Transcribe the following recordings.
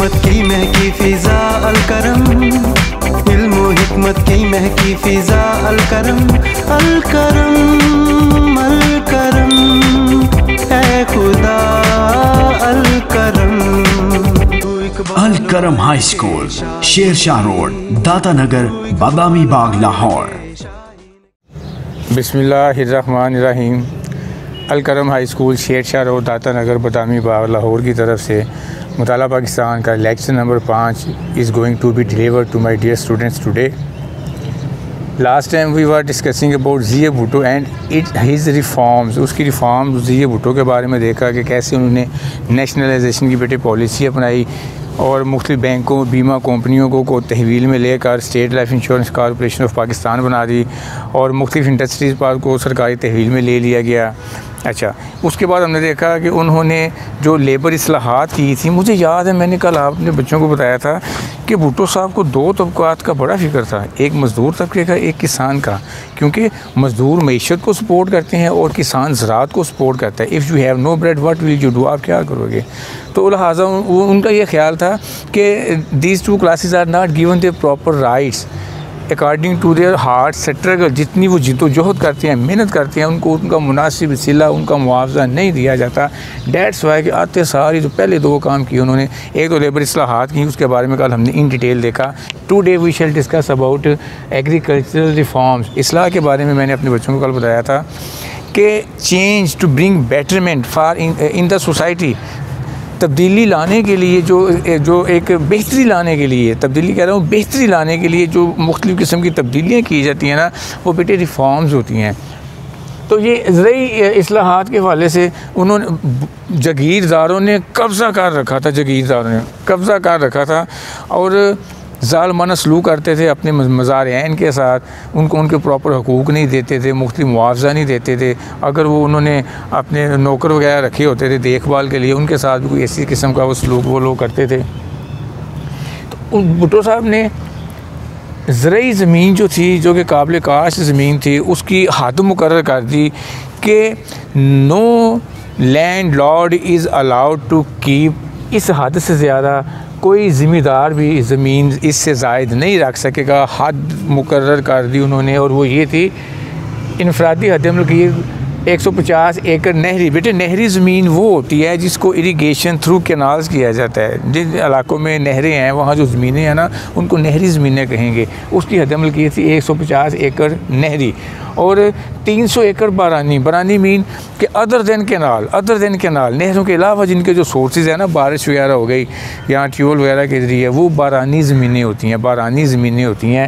हिकमत की महकी फिजा अल करम, इल्म व हिकमत की महकी फिजा अल करम, अल करम अल करम, ऐ खुदा अल करम। अल करम हाई स्कूल, शेरशाह रोड, दाता नगर, बादामी बाग, लाहौर। बिस्मिल्लाहिर्रहमानिर्रहीम। अल करम हाई स्कूल, शेरशाह रोड, दाता नगर, बादामी बाग, लाहौर की तरफ से मुताला पाकिस्तान का lecture number 5 is going to be delivered to my dear students today. Last time we were discussing about Zia Bhutto and his reforms. उसकी रिफॉर्म ज़िया भुट्टो के बारे में देखा कि कैसे उन्होंने नेशनलाइजेशन की बेटे पॉलिसी अपनाई और मुख्तलिफ बैंकों बीमा कंपनियों को तहवील में लेकर state life insurance corporation of Pakistan बना दी और मुख्तलिफ इंडस्ट्रीज़ पर को सरकारी तहवील में ले लिया गया। अच्छा, उसके बाद हमने देखा कि उन्होंने जो लेबर इस्लाहात की थी, मुझे याद है मैंने कल अपने बच्चों को बताया था कि भुट्टो साहब को दो तबक़ात का बड़ा फ़िक्र था, एक मज़दूर तबके का, एक किसान का, क्योंकि मज़दूर मईशत को सपोर्ट करते हैं और किसान ज़राअत को सपोर्ट करता है। If you have no bread what will you do, आप क्या करोगे? तो लिहाजा उनका ये ख्याल था कि these two classes are not given their proper rights according to their hard struggle. जितनी वो जिद्दोजहद करते हैं, मेहनत करते हैं, उनको उनका मुनासिब सिला, उनका मुआवजा नहीं दिया जाता। डेट्स वाई कि आते सारी जो पहले दो काम किए उन्होंने, एक तो लेबर इस्लाहात की, उसके बारे में कल हमने इन डिटेल देखा। Today we shall discuss about agricultural reforms. इस्लाह के बारे में मैंने अपने बच्चों को कल बताया था कि change to bring betterment for in the society, तब्दीली लाने के लिए जो एक बेहतरी लाने के लिए, तब्दीली कह रहा हूँ, बेहतरी लाने के लिए जो मुख्तलिफ़ किस्म की तब्दीलियाँ की जाती हैं ना, वो बेटे रिफॉर्म्स होती हैं। तो ये ज़रूरी इस्लाहात के हवाले से उन्होंने जागीरदारों ने कब्ज़ा कर रखा था, जागीरदारों ने कब्ज़ा कर रखा था और ज़ालमाना सलूक करते थे अपने मज़ार-ए-ऐन के साथ। उनको उनके प्रॉपर हकूक़ नहीं देते थे, मुख्तलिफ मुआवजा नहीं देते थे। अगर वो उन्होंने अपने नौकर वगैरह रखे होते थे देखभाल के लिए, उनके साथ भी कोई ऐसी किस्म का वो सलूक वो लोग करते थे। तो भुट्टो साहब ने ज़रूरी ज़मीन जो थी, जो कि काबिल काश्त ज़मीन थी, उसकी हद मुकर्रर कर दी कि no landlord is allowed to keep, इस हद से ज़्यादा कोई ज़िम्मेदार भी ज़मीन इससे ज़ायद नहीं रख सकेगा। हद मुकर्रर कर दी उन्होंने, और वो ये थी इनफरादी हद मलकियत 150 एकड़ नहरी। बेटे नहरी ज़मीन वो होती है जिसको इरिगेशन थ्रू कैनाल्स किया जाता है। जिन इलाकों में नहरें हैं वहाँ जो ज़मीनें हैं ना, उनको नहरी ज़मीनें कहेंगे। उसकी हद मलकियत थी 150 एकड़ नहरी और 300 एकड़ बारानी मीन के अदर देन कैनाल, नहरों के अलावा जिनके जो सोर्सेज है ना, बारिश वगैरह हो गई या ट्यूबवेल वगैरह के ज़रिए, वो बारानी ज़मीनें होती हैं।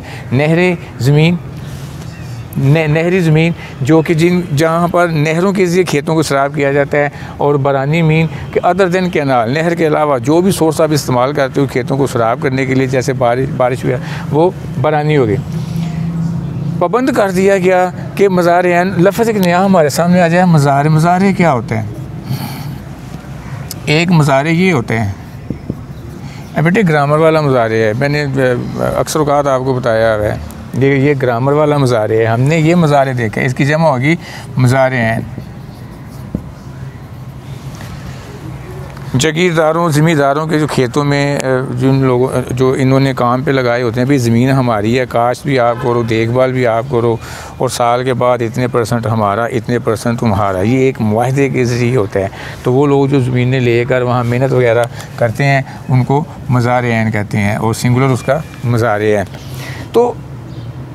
नहरी ज़मीन जो कि जहाँ पर नहरों के ज़रिए खेतों को सराब किया जाता है, और बारानी मीन के अदर देन कैनाल, नहर के अलावा जो भी सोर्स आप इस्तेमाल करते हो खेतों को सराब करने के लिए, जैसे बारिश हुआ, वो बारानी हो गई। पाबंद कर दिया गया कि मज़ार-ए-ऐन, लफ्ज़ एक नया हमारे सामने आ जाए, मज़ार क्या होते हैं? एक मज़ारे ये होते हैं बेटे, ग्रामर वाला मज़ारे है, मैंने अक्सर औक़ात आपको बताया है, ये ग्रामर वाला मज़ारे है। हमने ये मज़ारे देखा, इसकी जमा होगी मज़ार-ए-ऐन। जागीरदारों ज़मींदारों के जो खेतों में जिन लोगों जो इन्होंने काम पे लगाए होते हैं, भाई ज़मीन हमारी है, काश्त भी आप करो, देखभाल भी आप करो, और साल के बाद इतने % हमारा, इतने % तुम्हारा, ये एक मुआहदे के ज़रिए होता है। तो वो लोग जो ज़मीनें लेकर वहाँ मेहनत वगैरह करते हैं, उनको मज़ार-ए-ऐन कहते हैं, और सिंगुलर उसका मज़ार-ए-ऐन। तो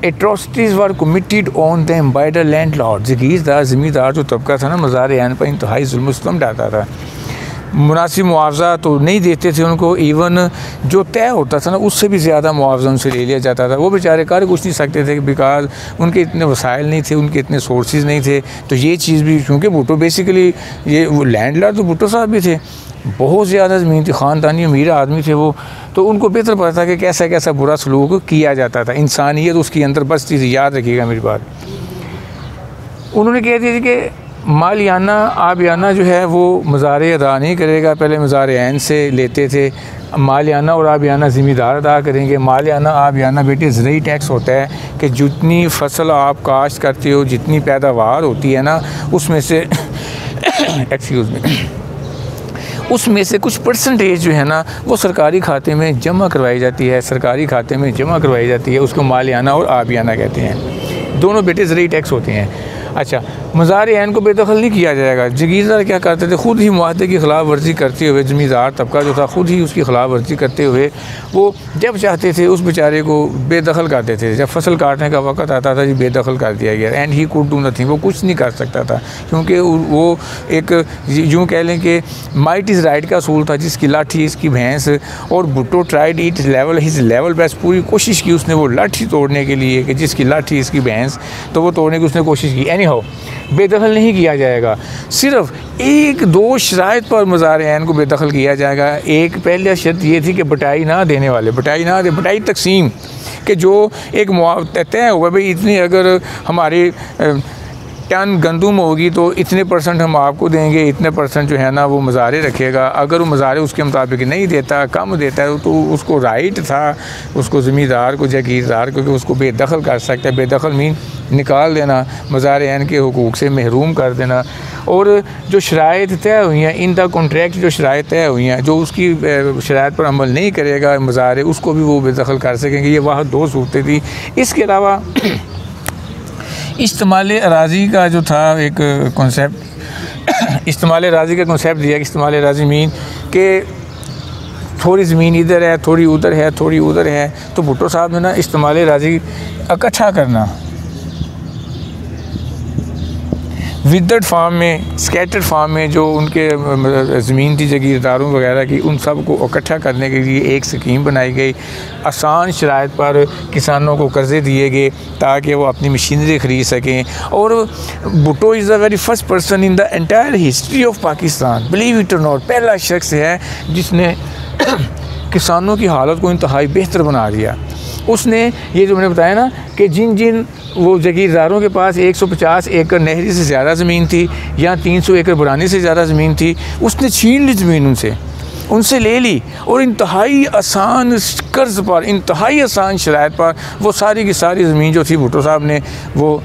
atrocities were committed on them by the landlord. जागीरदार ज़मींदार जो तबका था ना, मज़ार-ए-ऐन पर इंतहाई जुल्म-सितम डालता था। मुनासिब मुआवजा तो नहीं देते थे उनको, इवन जो तय होता था ना, उससे भी ज़्यादा मुआवजा उनसे ले लिया जाता था। वो बेचारे कर कुछ नहीं सकते थे, बिकॉज उनके इतने वसाइल नहीं थे, उनके इतने सोर्सेज नहीं थे। तो ये चीज़ भी, क्योंकि भुट्टो बेसिकली ये वो लैंडलॉर्ड तो भुट्टो साहब भी थे, बहुत ज़्यादा ज़मीन थी, ख़ानदानी अमीर आदमी थे वो, तो उनको बेहतर पता था कि कैसा कैसा बुरा सलूक किया जाता था। इंसानियत उसके अंदर बसती थी, याद रखिएगा मेरी बात। उन्होंने कह दिया कि मालियाना आबियाना जो है वो मज़ारे अदा नहीं करेगा, पहले मज़ार-ए-ऐन से लेते थे, मालियाना और आबियाना ज़िम्मेदार अदा करेंगे। मालियाना आबियाना बेटे ज़रूरी टैक्स होता है कि जितनी फसल आप काश्त करते हो, जितनी पैदावार होती है ना, उसमें से एक्सक्यूज़ मी, उसमें से कुछ परसेंटेज जो है ना वो सरकारी खाते में जमा करवाई जाती है, सरकारी खाते में जमा करवाई जाती है, उसको मालियाना और आबियाना कहते हैं। दोनों बेटे ज़रूरी टैक्स होते हैं। अच्छा, मज़ार ऐन को बेदखल नहीं किया जाएगा। जागीरदार क्या करते थे, ख़ुद ही मुआहदे की ख़िलाफ़ वर्जी करते हुए, ज़मींदार तबका जो था ख़ुद ही उसकी ख़िलाफ़ वर्जी करते हुए वो जब चाहते थे उस बेचारे को बेदखल कर देते थे। जब फसल काटने का वक़्त आता था जी बेदखल कर दिया गया, and he could do nothing, वो कुछ नहीं कर सकता था, क्योंकि वो एक यूँ कह लें कि माइट इज़ राइट का असूल था, जिसकी लाठी इसकी भैंस। और Bhutto tried it level his level best, पूरी कोशिश की उसने वो लाठी तोड़ने के लिए कि जिसकी लाठी इसकी भैंस, तो वो तोड़ने की उसने कोशिश की। एनी हाउ बेदखल नहीं किया जाएगा, सिर्फ एक दो शराइत पर मज़ार ऐन को बेदखल किया जाएगा। एक पहले शर्त ये थी कि बटाई ना देने वाले, बटाई तकसीम कि जो एक तय हुआ भाई इतनी अगर हमारी टन गंदम होगी तो इतने % हम आपको देंगे, इतने % जो है ना वो मज़ारे रखेगा। अगर वो मज़ारे उसके मुताबिक नहीं देता, कम देता है, तो उसको राइट था उसको ज़मींदार को, जागीरदार को, कि उसको बेदखल कर सकता है। बेदखल मीन निकाल देना, मज़ार ऐन के हुकूक से महरूम कर देना। और जो शराइत तय हुई हैं, इन द कॉन्ट्रैक्ट जो शराइत तय हुई हैं, जो उसकी शराइत पर अमल नहीं करेगा मज़ारे, उसको भी वो बेदखल कर सकेंगे। ये वहाँ 2 सूरतें थी। इसके अलावा इस्तेमाल अराज़ी का जो था एक कॉन्सेप्ट, इस्तेमाल अराज़ी का कॉन्सेप्ट दिया कि इस्तेमाल अराज़ी मीन कि थोड़ी ज़मीन इधर है, थोड़ी उधर है, थोड़ी उधर है। तो भुट्टो साहब ने ना इस्तेमाल अराज़ी इकट्ठा करना, विदर्ड फार्म में, स्कैटर्ड फार्म में जो उनके ज़मीन थी जागीरदारों वगैरह की, उन सब को इकट्ठा करने के लिए एक स्कीम बनाई गई। आसान शराइत पर किसानों को कर्ज़े दिए गए ताकि वो अपनी मशीनरी ख़रीद सकें। और Bhutto is the very first person in the entire history of Pakistan, believe it और नॉट, पहला शख्स है जिसने किसानों की हालत को इंतहाई बेहतर बना दिया। उसने ये जो मैंने बताया ना कि जिन वो जागीरदारों के पास 150 एकड़ नहरी से ज़्यादा ज़मीन थी या 300 एकड़ बुरानी से ज़्यादा ज़मीन थी, उसने छीन ली ज़मीन उनसे ले ली और इंतहाई आसान कर्ज़ पर, इंतहाई आसान शराइत पर वो सारी की सारी ज़मीन जो थी भुट्टो साहब ने वो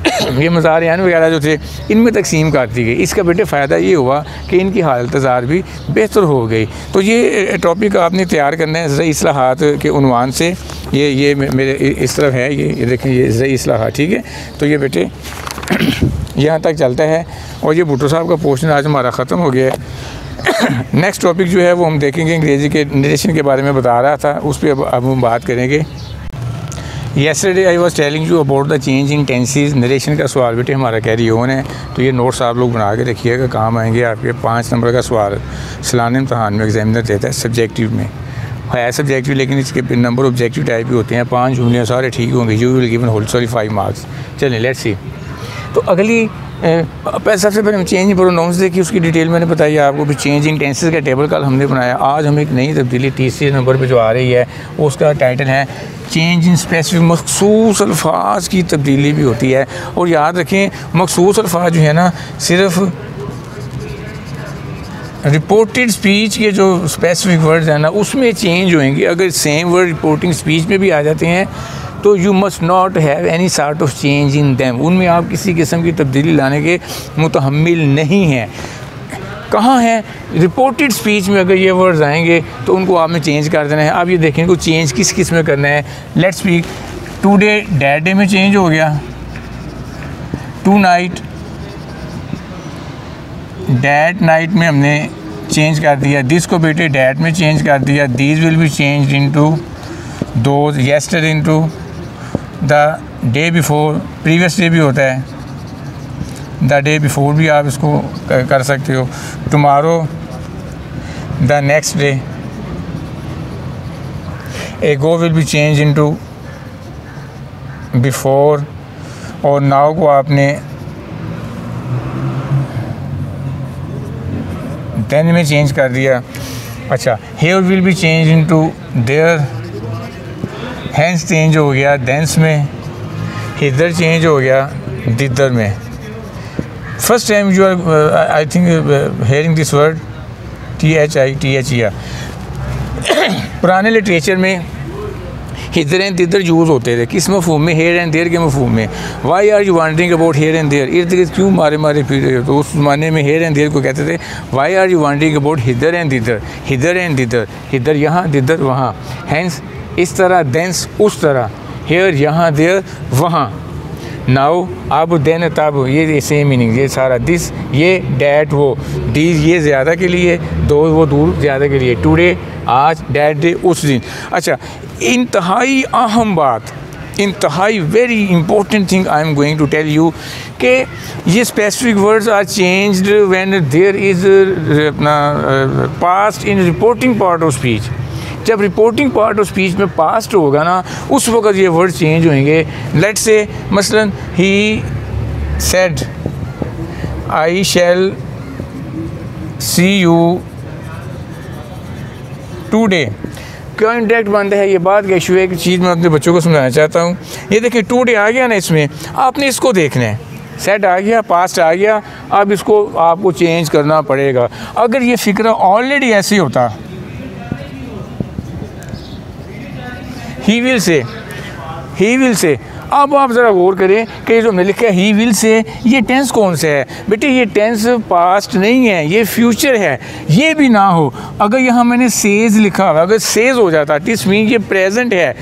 ये मज़ार ऐन वगैरह जो थे इनमें तकसीम कर दी गई। इसका बेटे फ़ायदा ये हुआ कि इनकी हालत ज़ार भी बेहतर हो गई। तो ये टॉपिक आपने तैयार करना है ज़रई इस्लाहात के उन्वान से। ये मेरे इस तरफ है, ये देखें, ये ज़रई इस्लाहात, ठीक है। तो ये बेटे यहाँ तक चलता है। और ये भुट्टो साहब का पोर्शन आज हमारा ख़त्म हो गया है। नेक्स्ट टॉपिक जो है वो हम देखेंगे, अंग्रेज़ी के नरेशन के बारे में बता रहा था, उस पर अब हम बात करेंगे। Yesterday I was telling you about the change in tenses. Narration का सवाल बेटे हमारा कैरी ऑन है, तो ये नोट्स आप लोग बना के रखिएगा, काम आएंगे आपके। 5 नंबर का सवाल सालाना इम्तहान में एग्जामिनर देता है, सब्जेक्टिव में है सब्जेक्टिव, लेकिन इसके नंबर ऑब्जेक्टिव टाइप भी होते हैं। 5 जुमले सारे ठीक होंगे। You will given whole sorry 5 marks. चलें लेट्स सी। तो अगली सबसे पहले हम चेंज इन प्रोनाउंस देखिए, उसकी डिटेल मैंने बताई आपको। भी चेंज इन टेंसेस का टेबल कल हमने बनाया। आज हम एक नई तब्दीली तीसरे नंबर पे जो आ रही है उसका टाइटल है चेंज इन स्पेसिफिक। मखसूस अल्फाज की तब्दीली भी होती है। और याद रखें मखसूस अल्फाज जो है ना सिर्फ रिपोर्टेड स्पीच के जो स्पेसिफिक वर्ड्स हैं ना उसमें चेंज होंगे। अगर सेम वर्ड रिपोर्टिंग स्पीच में भी आ जाते हैं तो you must not have any sort of change in them, उनमें आप किसी किस्म की तब्दीली लाने के मुतहम्मिल नहीं हैं। कहाँ है? रिपोर्टेड स्पीच में अगर ये वर्ड्स आएंगे तो उनको आपने चेंज कर देना है। आप ये देखें को चेंज किस किस में करना है। Let's speak today, that day में चेंज हो गया। टू नाइट, डैट नाइट में हमने चेंज कर दिया। दिस को बेटे डैट में चेंज कर दिया। These will be change into those. Yesterday into the day before, previous day भी होता है, द डे बिफोर भी आप इसको कर सकते हो। Tomorrow, the next day. Ago will be change into before. और नाउ को आपने देन में चेंज कर दिया। अच्छा, here will be change into there. Hence change हो गया देंस में। हिदर चेंज हो गया दिदर में। First time you are I think hearing this word THITHER। पुराने लिटरेचर में हिदर एंड दिदर यूज़ होते थे किस मफहूम में, हेयर एंड देयर के मफहूम में। Why are you wandering about here and there, इर्द गिर्द क्यों मारे मारे फिर रहे हो। तो उस ज़माने में हेयर एंड देयर को कहते थे why are you wandering about hither and thither, hither and thither, hither यहाँ दिदर वहाँ, हैंस इस तरह, देंस उस तरह, हेयर यहाँ देयर वहाँ, नाउ अब देन तब, ये सेम मीनिंग, ये सारा दिस ये डैट वो, डीज ये ज़्यादा के लिए, दो वो दूर ज़्यादा के लिए, टुडे आज, डैट डे उस दिन। अच्छा, इंतहाई अहम बात, इंतहाई very important thing I am going to tell you कि ये specific words are changed when there is अपना past in reporting part of speech. जब रिपोर्टिंग पार्ट ऑफ स्पीच में पास्ट होगा ना, उस वक्त ये वर्ड चेंज होंगे। लेट्स से मसलन he said I shall see you today, क्या इंडायरेक्ट बंद है, ये बात का इशू है। एक चीज़ मैं अपने बच्चों को समझाना चाहता हूँ, ये देखिए टुडे आ गया ना, इसमें आपने इसको देखना है, सेट आ गया, पास्ट आ गया, अब इसको आपको चेंज करना पड़ेगा। अगर ये फ़िक्र ऑलरेडी ऐसे होता, he will say, he will say, अब आप ज़रा गौर करें कि जो हमने लिखा है ही विल से, ये टेंस कौन सा है बेटे, ये टेंस पास्ट नहीं है, ये फ्यूचर है। ये भी ना हो, अगर यहाँ मैंने सेज लिखा हुआ, अगर सेज हो जाता दिस मीन ये प्रेजेंट है,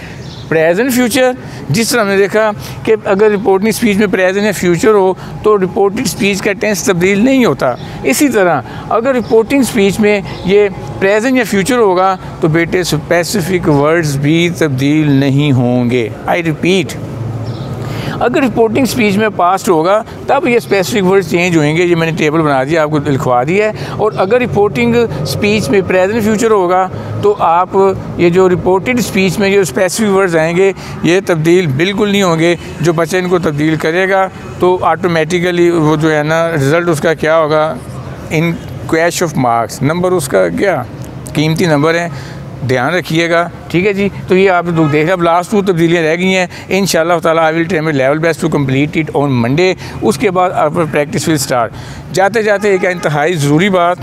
प्रेजेंट फ्यूचर। जिस तरह हमने देखा कि अगर रिपोर्टिंग स्पीच में प्रेजेंट या फ्यूचर हो तो रिपोर्टिंग स्पीच का टेंस तब्दील नहीं होता। इसी तरह अगर रिपोर्टिंग स्पीच में ये प्रेजेंट या फ्यूचर होगा तो बेटे स्पेसिफिक वर्ड्स भी तब्दील नहीं होंगे। आई रिपीट, अगर रिपोर्टिंग स्पीच में पास्ट होगा तब ये स्पेसिफिक वर्ड्स चेंज होंगे। ये मैंने टेबल बना दिया, आपको लिखवा दिया है। और अगर रिपोर्टिंग स्पीच में प्रेजेंट फ्यूचर होगा तो आप ये जो रिपोर्टेड स्पीच में जो स्पेसिफिक वर्ड्स आएंगे ये तब्दील बिल्कुल नहीं होंगे। जो बच्चा इनको तब्दील करेगा तो ऑटोमेटिकली वो जो है ना रिज़ल्ट उसका क्या होगा, इन क्वैश ऑफ मार्क्स, नंबर उसका क्या कीमती नंबर है, ध्यान रखिएगा। ठीक है जी, तो ये आप लोग देखें, अब लास्ट 2 तब्दीलियाँ रह गई हैं। इंशाल्लाह ताला I will try my level best to complete it on Monday. उसके बाद आपका प्रैक्टिस विल स्टार्ट। जाते जाते एक इंतहाई ज़रूरी बात,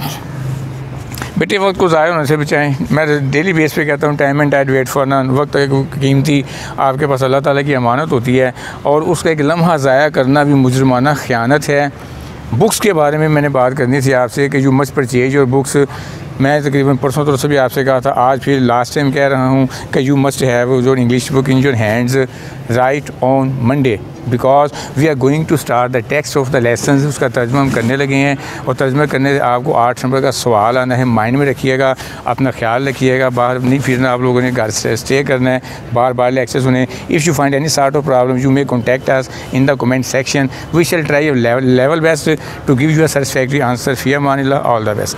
बेटे वक्त को ज़ाया होने से बचाएं। मैं डेली बेस पे कहता हूँ time and tide wait for none, वक्त एक कीमती आपके पास अल्लाह ताला की अमानत होती है और उसका एक लम्हा ज़ाया करना भी मुजरमाना ख़यानत है। बुक्स के बारे में मैंने बात करनी थी आपसे कि you must purchase your books. मैं तकरीबन परसों तरह से भी आपसे कहा था, आज फिर लास्ट टाइम कह रहा हूँ कि you must have your English book in your hands right on Monday, because we are going to start the text of the lesson. उसका तर्जमा हम करने लगे हैं और तर्जमा करने से आपको 8 नंबर का सवाल आना है। माइंड में रखिएगा, अपना ख्याल रखिएगा, बाहर नहीं फिरना, आप लोगों ने घर से स्टे करना है, बार बार लेक्चर सुने। If you find any sort of problem you may contact us in the comment section. We shall try your level best to give you a satisfactory answer. फी अमानिल्लाह, ऑल द बेस्ट।